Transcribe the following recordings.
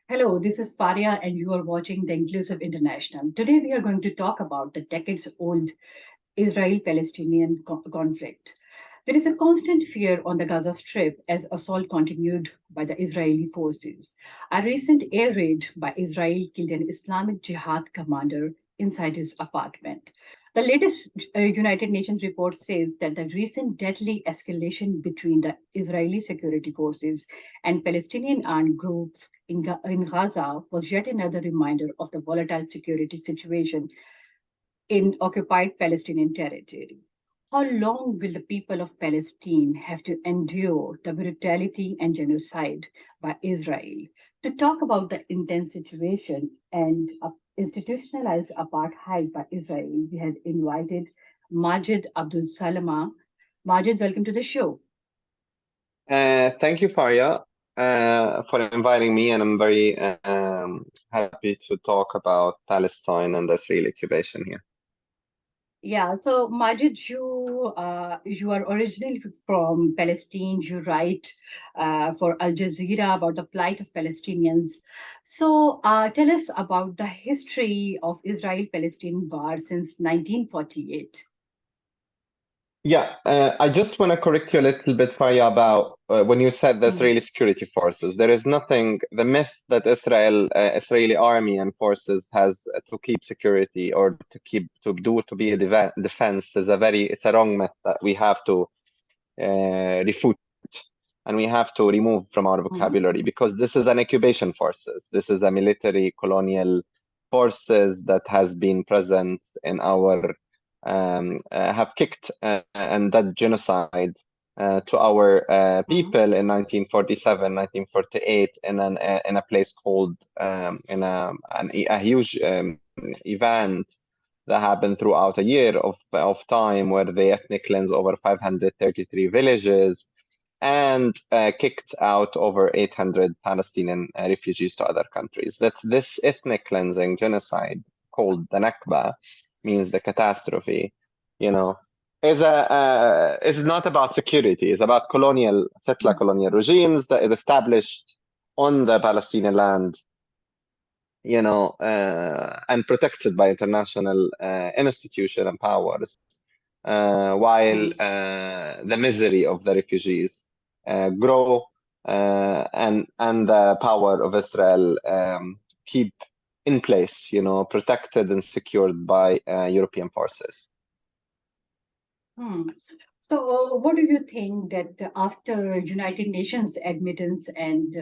Hello, this is Paria, and you are watching The Inclusive International. Today, we are going to talk about the decades old Israel Palestinian conflict. There is a constant fear on the Gaza Strip as assault continued by the Israeli forces. A recent air raid by Israel killed an Islamic Jihad commander inside his apartment. The latest United Nations report says that the recent deadly escalation between the Israeli security forces and Palestinian armed groups in Gaza was yet another reminder of the volatile security situation in occupied Palestinian territory. How long will the people of Palestine have to endure the brutality and genocide by Israel? To talk about the intense situation and institutionalized apartheid by Israel, we have invited Majed AbuSalama. Majed, welcome to the show. Thank you, Faria, for inviting me, and I'm very happy to talk about Palestine and the Israeli occupation here. Yeah, so Majid, you are originally from Palestine. You write for Al Jazeera about the plight of Palestinians. So tell us about the history of Israel-Palestine war since 1948. Yeah, I just want to correct you a little bit, Faria, about when you said the Israeli security forces. There is nothing, the myth that Israeli army and forces has to keep security or to be a defense is it's a wrong myth that we have to refute and we have to remove from our vocabulary, because this is an occupation forces. This is a military colonial forces that has been present in our have kicked and that genocide to our people in 1947, 1948 in a place called in a huge event that happened throughout a year of time, where they ethnic cleansed over 533 villages and kicked out over 800 Palestinian refugees to other countries. That this ethnic cleansing genocide, called the Nakba, means the catastrophe, is not about security. It's about settler colonial regimes that is established on the Palestinian land, and protected by international institutions and powers, while the misery of the refugees grow, and the power of Israel keep in place, protected and secured by European forces. So, what do you think that after United Nations admittance and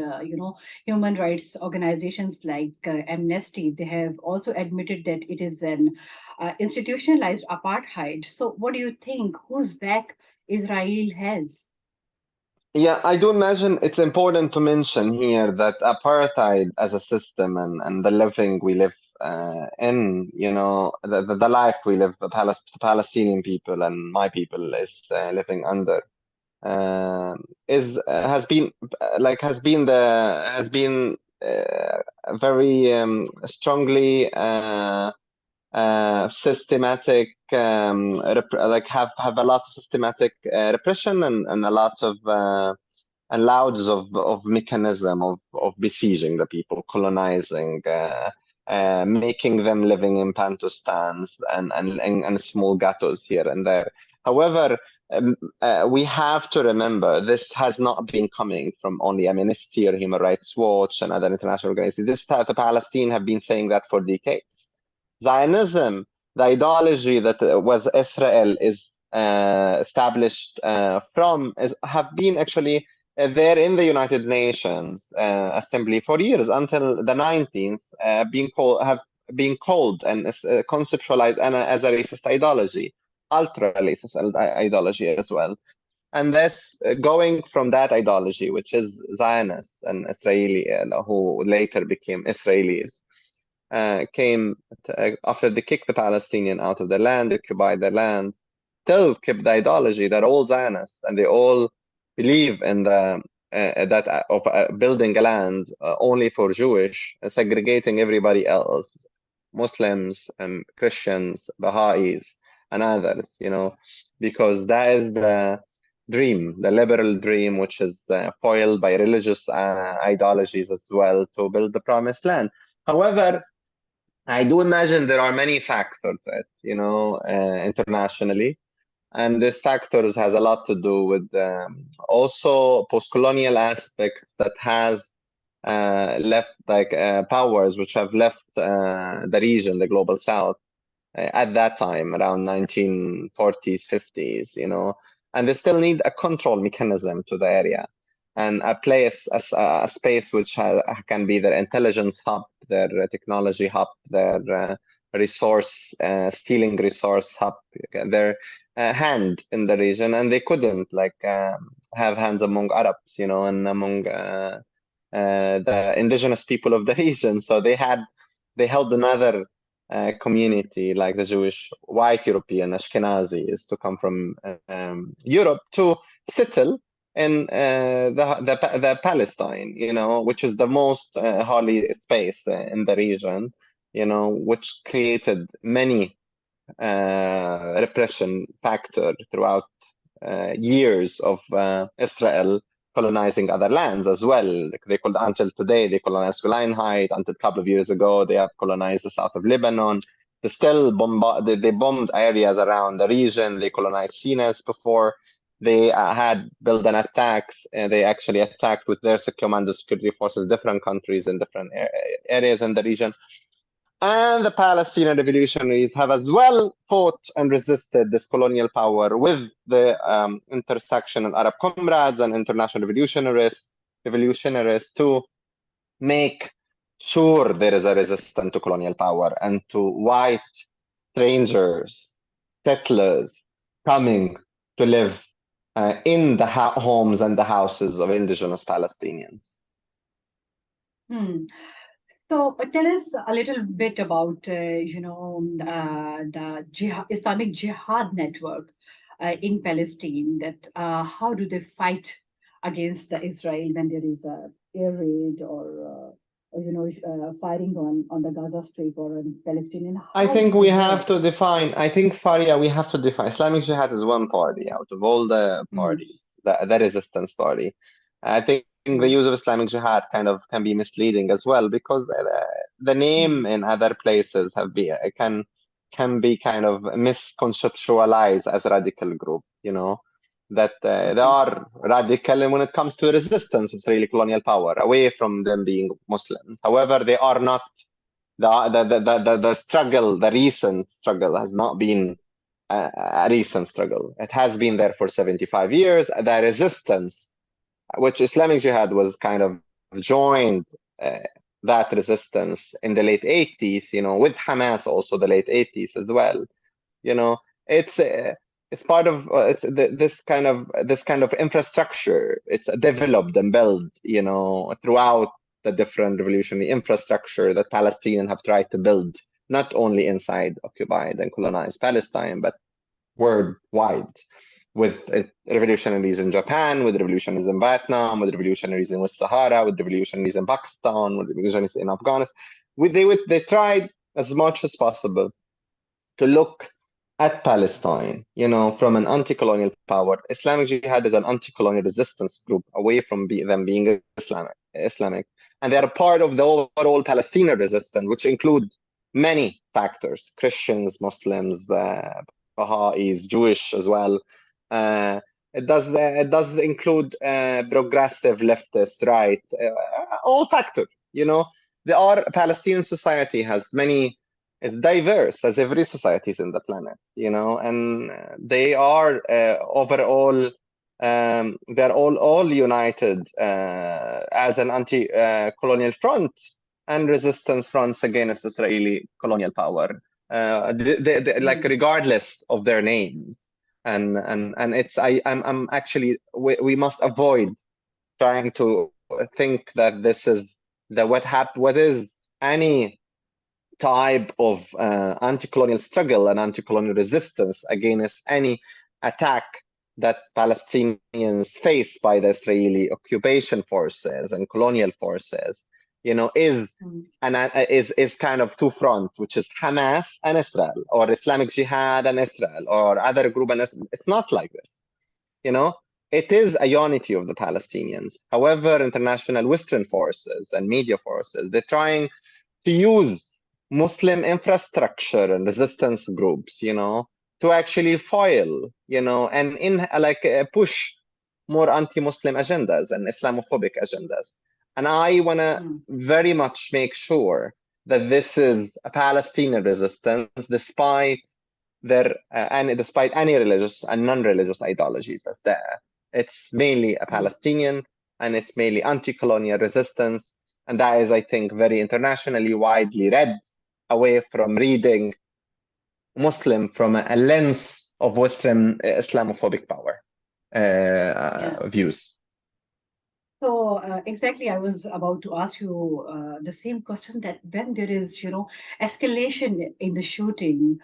human rights organizations like Amnesty, they have also admitted that it is an institutionalized apartheid. So, what do you think? Whose back Israel has? Yeah, I do imagine it's important to mention here that apartheid as a system and the living we live in, the life we live, the Palestinian people and my people is living under, has been very strongly systematic, have a lot of systematic repression and a lot of and louds of mechanism of besieging the people, colonizing, making them living in pantostans and small ghettos here and there. However, we have to remember this has not been coming from only Amnesty or Human Rights Watch and other international organizations. The Palestinians have been saying that for decades. Zionism, the ideology that was Israel is established have been actually there in the United Nations Assembly for years until the 19th, have been called and conceptualized as a racist ideology, ultra racist ideology as well. And this going from that ideology, which is Zionist and Israeli, who later became Israelis, came after they kicked the Palestinian out of their land, occupied their land, still kept the ideology that all Zionists and they all believe in the building a land only for Jewish, segregating everybody else, Muslims and Christians, Baha'is, and others, because that is dream, the liberal dream, which is foiled by religious ideologies as well, to build the promised land. However, I do imagine there are many factors that, internationally, and this factors has a lot to do with also post-colonial aspects that has left like powers which have left the region, the global south, at that time, around 1940s, 50s, and they still need a control mechanism to the area and a place, a space which can be their intelligence hub, their technology hub, their resource, stealing resource hub, their hand in the region. And they couldn't have hands among Arabs, and among the indigenous people of the region. So they held another community like the Jewish white European Ashkenazis to come from Europe to settle in the Palestine, which is the most holy space in the region, which created many repression factor throughout years of Israel colonizing other lands as well. Until today, they colonized Golan Heights. Until a couple of years ago, they have colonized the south of Lebanon. They still they bombed areas around the region. They colonized Sinai before. They had built an attacks, and they actually attacked with their commando security forces different countries in different areas in the region. And the Palestinian revolutionaries have as well fought and resisted this colonial power with the intersectional Arab comrades and international revolutionaries to make sure there is a resistance to colonial power and to white strangers, settlers coming to live in the homes and the houses of indigenous Palestinians. So tell us a little bit about, the Islamic Jihad network in Palestine. That how do they fight against the Israel when there is a air raid or firing on the Gaza Strip or on Palestinian? I think we have to define. I think Faria, we have to define. Islamic Jihad is one party out of all the parties, the resistance party. I think the use of Islamic Jihad kind of can be misleading as well because the name in other places can be kind of misconceptualized as a radical group. That they are radical, and when it comes to resistance of Israeli colonial power, away from them being Muslims. However, they are not. The struggle, the recent struggle, has not been a recent struggle. It has been there for 75 years. The resistance, which Islamic Jihad was kind of joined that resistance in the late 80s, with Hamas also the late 80s as well. It's part of this kind of infrastructure. It's developed and built, throughout the different revolutionary infrastructure that Palestinians have tried to build, not only inside occupied and colonized Palestine, but worldwide, with revolutionaries in Japan, with revolutionaries in Vietnam, with revolutionaries in West Sahara, with revolutionaries in Pakistan, with revolutionaries in Afghanistan. They tried as much as possible to look at Palestine, from an anti-colonial power. Islamic Jihad is an anti-colonial resistance group away from them being Islamic. And they are part of the overall Palestinian resistance, which include many factors: Christians, Muslims, Baha'is, Jewish as well. It does include progressive leftists, right? All factors. Palestinian society has many. It's diverse as every society is in the planet, and they are overall. They're all united as an anti-colonial front and resistance fronts against Israeli colonial power, like regardless of their name. And it's I'm actually we must avoid trying to think that this is what is any type of anti-colonial struggle and anti-colonial resistance against any attack that Palestinians face by the Israeli occupation forces and colonial forces, is kind of two fronts, which is Hamas and Israel, or Islamic Jihad and Israel, or other group and Israel. It's not like this, it is a unity of the Palestinians. However, international Western forces and media forces, they're trying to use Muslim infrastructure and resistance groups, to actually foil, and push more anti-Muslim agendas and Islamophobic agendas. And I want to very much make sure that this is a Palestinian resistance, despite despite any religious and non-religious ideologies that's there. It's mainly a Palestinian, and it's mainly anti-colonial resistance, and that is, I think, very internationally widely read, away from reading Muslim from a lens of Western Islamophobic power views. So exactly, I was about to ask you the same question, that when there is, escalation in the shooting,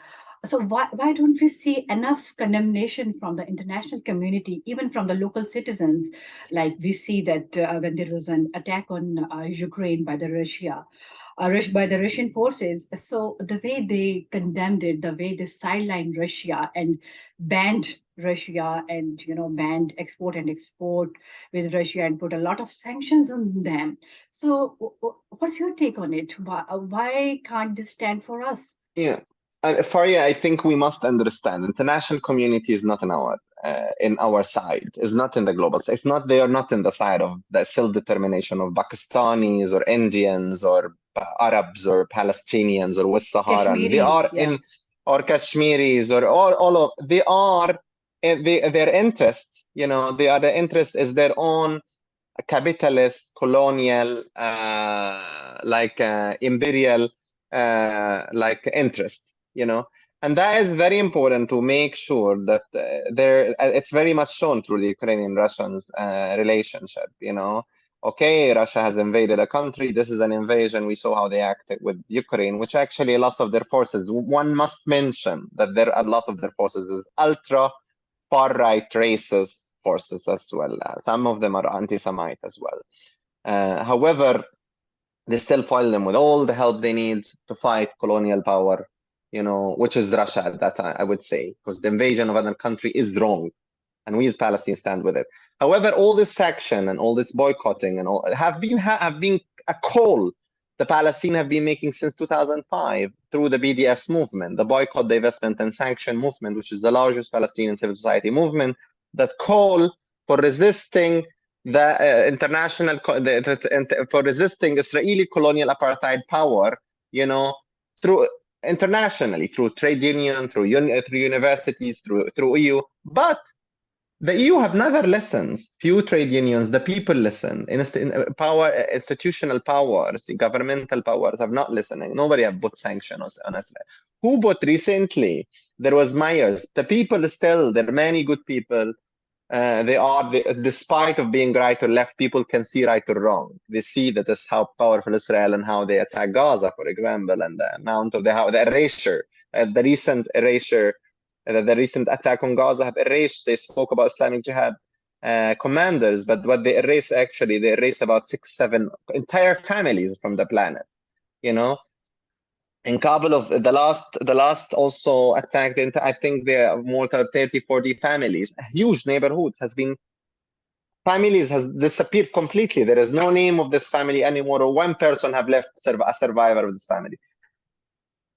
so why don't we see enough condemnation from the international community, even from the local citizens? Like we see that when there was an attack on Ukraine by the by the Russian forces. So the way they condemned it, the way they sidelined Russia and banned Russia, and banned export with Russia and put a lot of sanctions on them. So what's your take on it? Why can't this stand for us? Yeah. Faria, I think we must understand international community is not in our side. It's not in the global side. It's not. They are not in the side of the self-determination of Pakistanis or Indians or Arabs or Palestinians or West Saharan. They are Kashmiris, yeah. in, or Kashmiris, or all of. They are. Their interest. The interest is their own capitalist, colonial, imperial, interest, and that is very important to make sure that it's very much shown through the Ukrainian-Russian relationship, Okay, Russia has invaded a country. This is an invasion. We saw how they acted with Ukraine, which actually lots of their forces, one must mention that there are lots of their forces is ultra far-right racist forces as well. Some of them are anti-Semite as well. However, they still foil them with all the help they need to fight colonial power, which is Russia at that time, I would say, because the invasion of another country is wrong, and we as Palestine stand with it. However, all this action and all this boycotting and all have been a call the Palestinians have been making since 2005 through the BDS movement, the boycott, divestment, and sanction movement, which is the largest Palestinian civil society movement that call for resisting the for resisting Israeli colonial apartheid power, through internationally, through trade union, through universities, through EU, but the EU have never listened. Few trade unions, the people listen. Institutional powers, governmental powers have not listening. Nobody have put sanctions on Israel. Who put recently? There was Myers. The people still, there are many good people. Despite of being right or left, people can see right or wrong. They see that is how powerful Israel and how they attack Gaza, for example, and the amount of the erasure, the recent erasure, the recent attack on Gaza have erased. They spoke about Islamic Jihad commanders, but what they erase actually, they erase about 6, 7 entire families from the planet. In Kabul, of the last also attacked into, I think there are more than 30, 40 families, huge neighborhoods families has disappeared completely. There is no name of this family anymore, or one person have left a survivor of this family.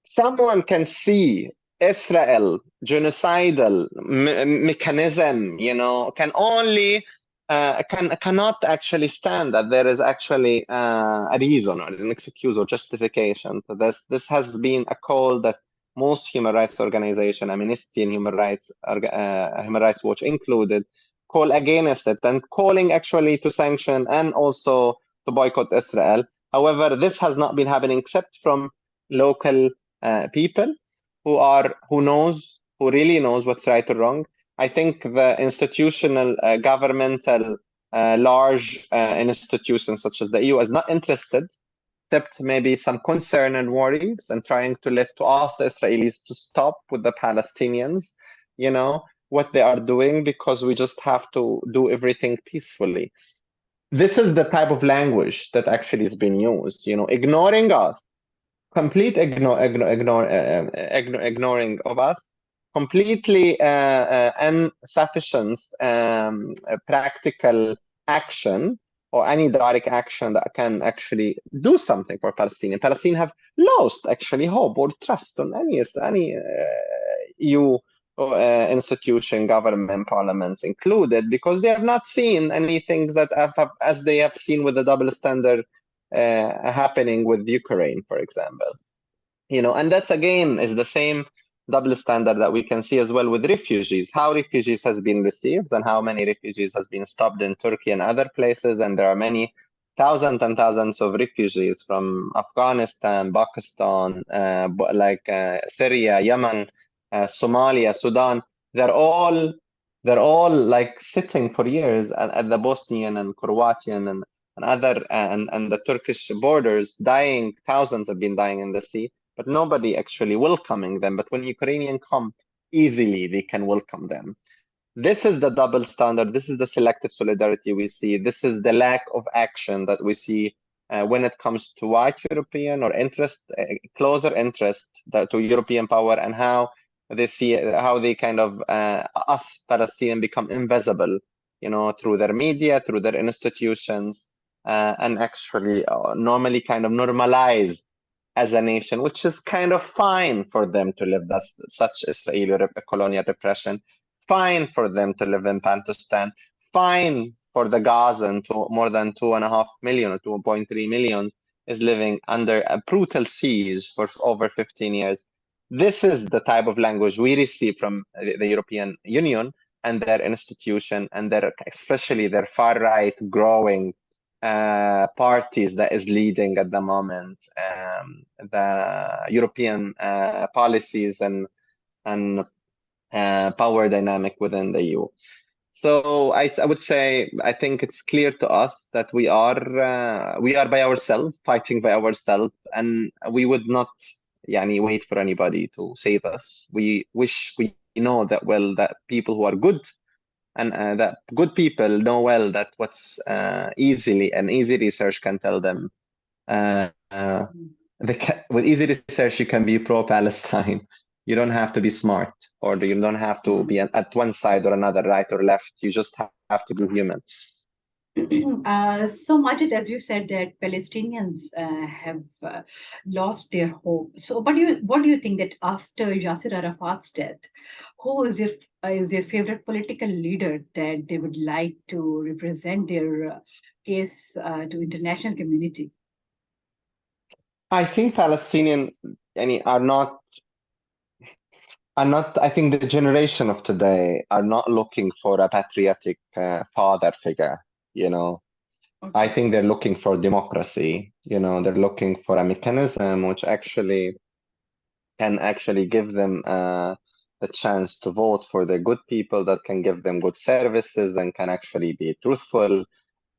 Someone can see Israel genocidal mechanism, can only cannot actually stand that there is actually a reason or an excuse or justification for this. This has been a call that most human rights organizations, Amnesty and Human Rights Watch included, call against it, and calling actually to sanction and also to boycott Israel. However, this has not been happening except from local people who really knows what's right or wrong. I think the institutional, governmental, large institutions such as the EU is not interested, except maybe some concern and worries, and trying to ask the Israelis to stop with the Palestinians, what they are doing, because we just have to do everything peacefully. This is the type of language that actually is being used, ignoring us, complete ignoring of us, completely insufficient practical action or any direct action that can actually do something for Palestinians. Palestinians have lost actually hope or trust on any EU institution, government, parliaments included, because they have not seen anything that as they have seen with the double standard happening with Ukraine, for example. And that's again is the same double standard that we can see as well with refugees, how refugees has been received and how many refugees has been stopped in Turkey and other places. And there are many thousands and thousands of refugees from Afghanistan, Pakistan, Syria, Yemen, Somalia, Sudan. They're all like sitting for years at the Bosnian and Croatian and other and the Turkish borders, dying. Thousands have been dying in the sea, but nobody actually welcoming them. But when Ukrainians come, easily they can welcome them. This is the double standard. This is the selective solidarity we see. This is the lack of action that we see when it comes to white European or interest, closer interest to European power, and how they see how they kind of us Palestinians become invisible, through their media, through their institutions, and actually normally kind of normalize as a nation, which is kind of fine for them to live such Israeli colonial repression, fine for them to live in Pantustan, fine for the Gazan, to more than 2.5 million or 2.3 million is living under a brutal siege for over 15 years. This is the type of language we receive from the European Union and their institution, and especially their far-right growing parties that is leading at the moment the European policies and power dynamic within the EU. So I would say I think it's clear to us that we are by ourselves, fighting by ourselves, and we would not wait for anybody to save us. We know that well that people who are good and that good people know well that what's easy research can tell them. With easy research, you can be pro-Palestine. You don't have to be smart, or you don't have to be at one side or another, right or left. You just have to be human. So Majid, as you said, that Palestinians have lost their hope. So, what do you think that after Yasser Arafat's death, who is their favorite political leader that they would like to represent their case to international community? I think Palestinian are not. I think the generation of today are not looking for a patriotic father figure. I think they're looking for democracy. They're looking for a mechanism which can actually give them the chance to vote for the good people that can give them good services and can actually be truthful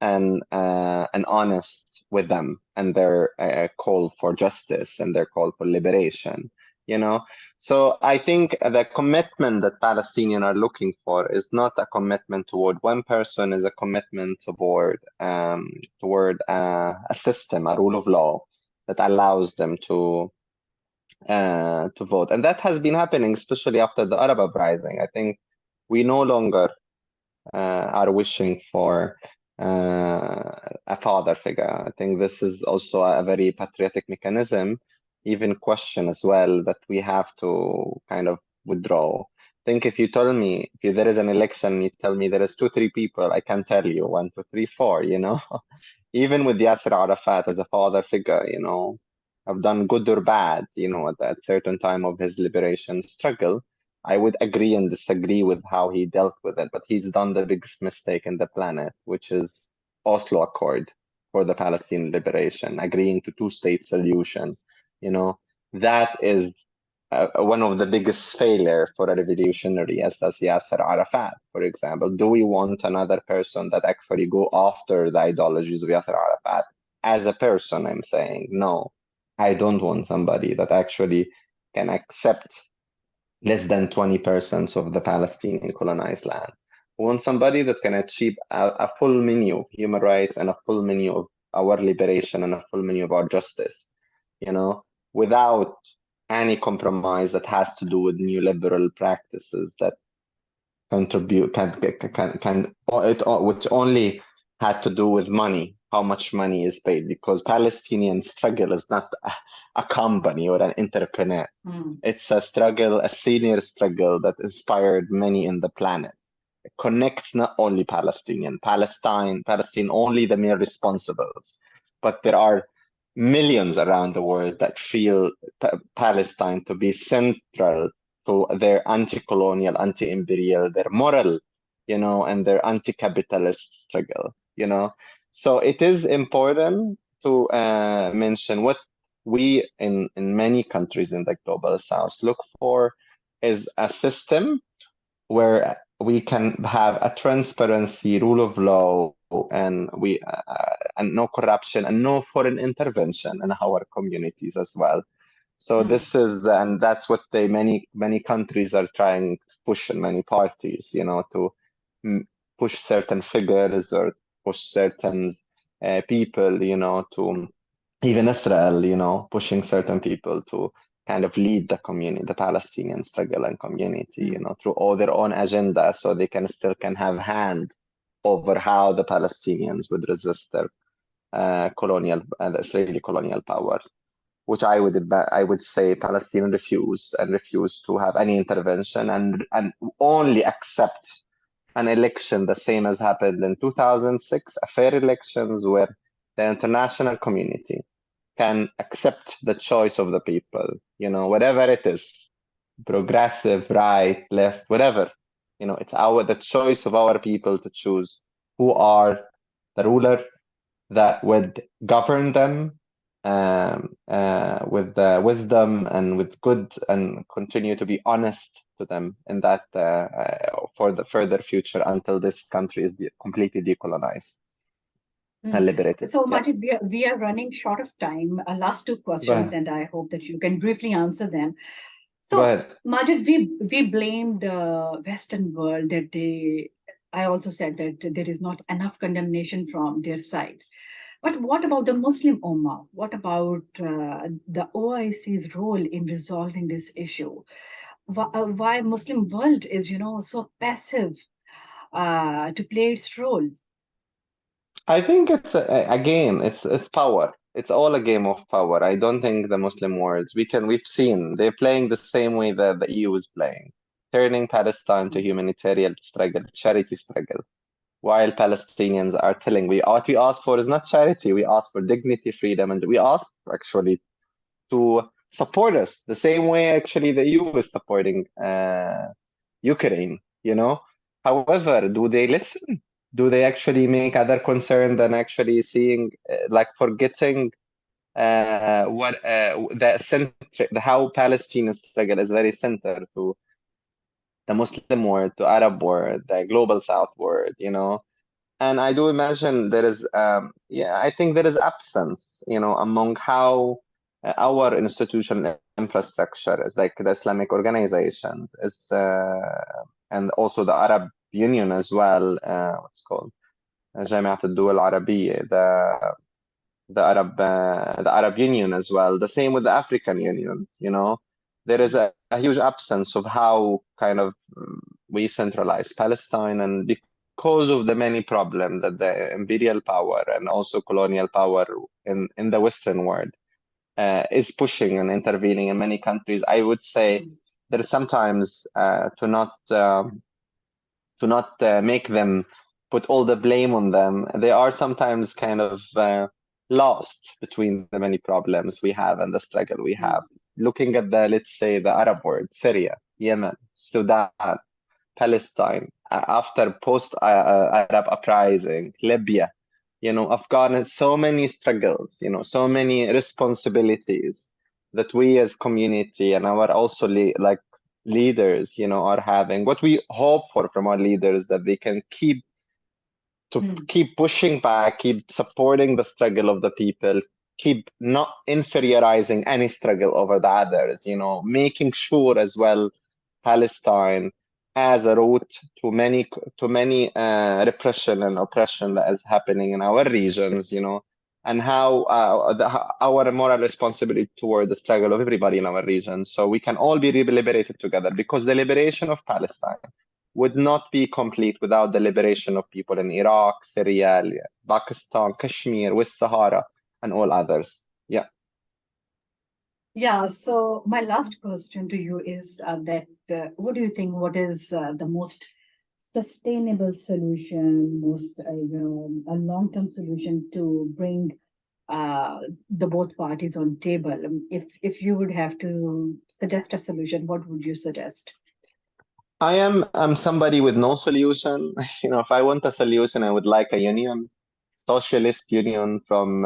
and honest with them and their call for justice and their call for liberation. So I think the commitment that Palestinians are looking for is not a commitment toward one person, is a commitment toward a system, a rule of law that allows them to vote. And that has been happening, especially after the Arab uprising. I think we no longer are wishing for a father figure. I think this is also a very patriotic mechanism, even question as well, that we have to kind of withdraw. I think if you told me, if there is an election, you tell me there is 2-3 people, I can tell you 1, 2, 3, 4, Even with Yasser Arafat as a father figure, have done good or bad, at that certain time of his liberation struggle. I would agree and disagree with how he dealt with it, but he's done the biggest mistake in the planet, which is Oslo Accord for the Palestinian liberation, agreeing to two-state solution. That is one of the biggest failure for a revolutionary as Yasser Arafat, for example. Do we want another person that actually go after the ideologies of Yasser Arafat? As a person, I'm saying, no, I don't want somebody that actually can accept less than 20% of the Palestinian colonized land. We want somebody that can achieve a full menu of human rights and a full menu of our liberation and a full menu of our justice, without any compromise that has to do with neoliberal practices that contribute can it which only had to do with money, how much money is paid, because Palestinian struggle is not a company or an entrepreneur. It's a struggle, a senior struggle that inspired many in the planet. It connects not only Palestine, only the mere responsibles, but there are millions around the world that feel Palestine to be central to their anti-colonial, anti-imperial, their moral, and their anti-capitalist struggle, So it is important to mention what we in many countries in the global south look for is a system where we can have a transparency, rule of law, and and no corruption and no foreign intervention in our communities as well. So this is, and that's what many countries are trying to push, in many parties, to push certain figures or push certain people, to even Israel, pushing certain people to kind of lead the community, the Palestinian struggle and community, through all their own agenda, so they can have hand over how the Palestinians would resist their the Israeli colonial powers, which I would say Palestine refuse to have any intervention and only accept an election the same as happened in 2006, a fair elections where the international community can accept the choice of the people, whatever it is, progressive, right, left, whatever, it's the choice of our people to choose who are the ruler that would govern them with wisdom and with good, and continue to be honest to them in that for the further future until this country is completely decolonized and liberated. So, Yeah. Majid, we are running short of time. Last two Go questions, ahead. and I hope that you can briefly answer them. Go So, ahead. Majid, we blame the Western world that they. I also said that there is not enough condemnation from their side. But what about the Muslim Ummah? What about the OIC's role in resolving this issue? Why Muslim world is, so passive to play its role? I think it's again, it's power. It's all a game of power. I don't think the Muslim world, we've seen they're playing the same way that the EU is playing, turning Palestine to humanitarian struggle, charity struggle, while Palestinians are telling what we ask for is not charity. We ask for dignity, freedom, and we ask actually to support us the same way actually the EU is supporting Ukraine, However, do they listen? Do they actually make other concern than actually seeing, like forgetting how Palestinian struggle is very central to the Muslim world, to Arab world, the global South world, And I do imagine there is, I think there is absence, among how our institutional infrastructure is, like the Islamic organizations, and also the Arab Union as well. What's called جامعة الدول العربية, the Arab Union as well. The same with the African unions. There is a huge absence of how kind of we centralize Palestine, and because of the many problems that the imperial power and also colonial power in the Western world is pushing and intervening in many countries, I would say there is sometimes to not make them put all the blame on them. They are sometimes kind of lost between the many problems we have and the struggle we have. Looking at let's say, the Arab world, Syria, Yemen, Sudan, Palestine, after post-Arab uprising, Libya, Afghanistan, so many struggles, so many responsibilities that we as community and our also like leaders, are having. What we hope for from our leaders, that they can keep pushing back, keep supporting the struggle of the people, keep not inferiorizing any struggle over the others, making sure as well Palestine as a route to many repression and oppression that is happening in our regions, and how our moral responsibility toward the struggle of everybody in our region, so we can all be liberated together. Because the liberation of Palestine would not be complete without the liberation of people in Iraq, Syria, Pakistan, Kashmir, West Sahara, and all others. Yeah. Yeah, so my last question to you is that what do you think? What is the most sustainable solution, most a long-term solution to bring the both parties on table? If you would have to suggest a solution, what would you suggest? I'm somebody with no solution. If I want a solution, I would like a union, socialist union from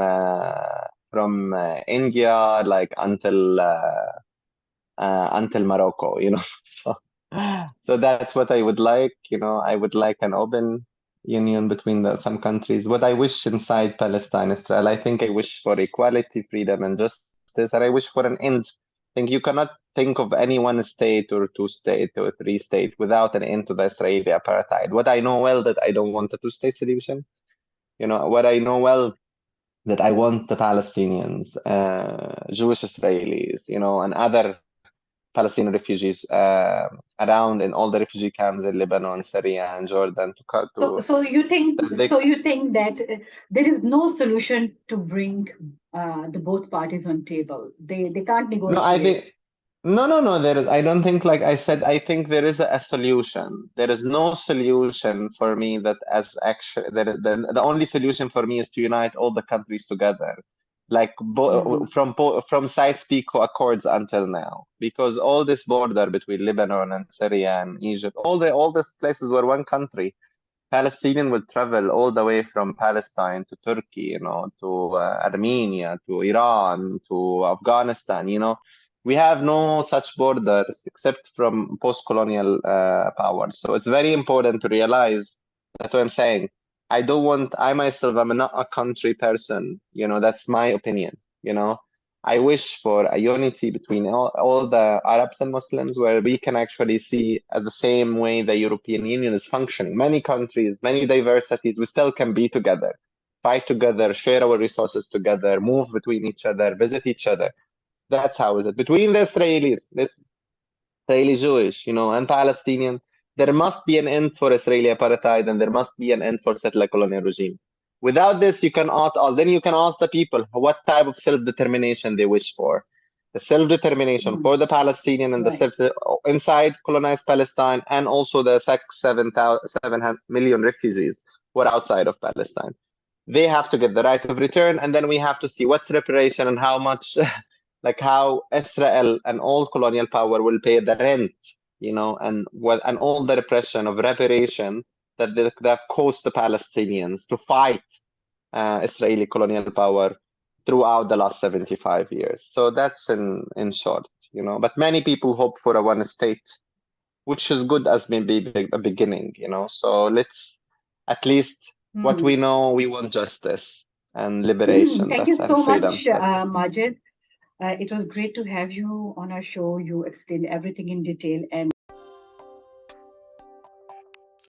India, like until Morocco. So so that's what I would like. I would like an open union between some countries. What I wish inside Palestine, Israel, I think I wish for equality, freedom, and justice, and I wish for an end. I think you cannot think of any one state or two state or three state without an end to the Israeli apartheid. What I know well that I don't want a two-state solution. What I know well that I want the Palestinians, Jewish Israelis, and other Palestinian refugees around in all the refugee camps in Lebanon, Syria, and Jordan to cut So, to so you think they, so you think that there is no solution to bring the both parties on table. They can't no, I think negotiate. no, there is. I don't think, like I said, I think there is a solution. There is no solution for me that as actually the only solution for me is to unite all the countries together, like Mhm. from Sykes-Picot Accords until now, because all this border between Lebanon and Syria and Egypt, all these places were one country. Palestinian will travel all the way from Palestine to Turkey, to Armenia, to Iran, to Afghanistan. We have no such borders except from post-colonial powers. So it's very important to realize that's what I'm saying. I myself, I'm not a country person. That's my opinion. I wish for a unity between all the Arabs and Muslims where we can actually see the same way the European Union is functioning. Many countries, many diversities, we still can be together, fight together, share our resources together, move between each other, visit each other. That's how is it. Between the Israelis, Israeli Jewish, and Palestinian, there must be an end for Israeli apartheid and there must be an end for settler colonial regime. Without this, then you can ask the people what type of self-determination they wish for. The self-determination Mhm. for the Palestinian and the Right. inside colonized Palestine, and also the 7 million refugees who are outside of Palestine. They have to get the right of return, and then we have to see what's reparation and how much, like how Israel and all colonial power will pay the rent, and all the repression of reparation that have caused the Palestinians to fight Israeli colonial power throughout the last 75 years. So that's in short. But many people hope for a one state, which is good as maybe a beginning. So let's at least what we Hmm. know, we want justice and liberation, Thank you and so freedom. much, That's it. Majed. It was great to have you on our show. You explained everything in detail, and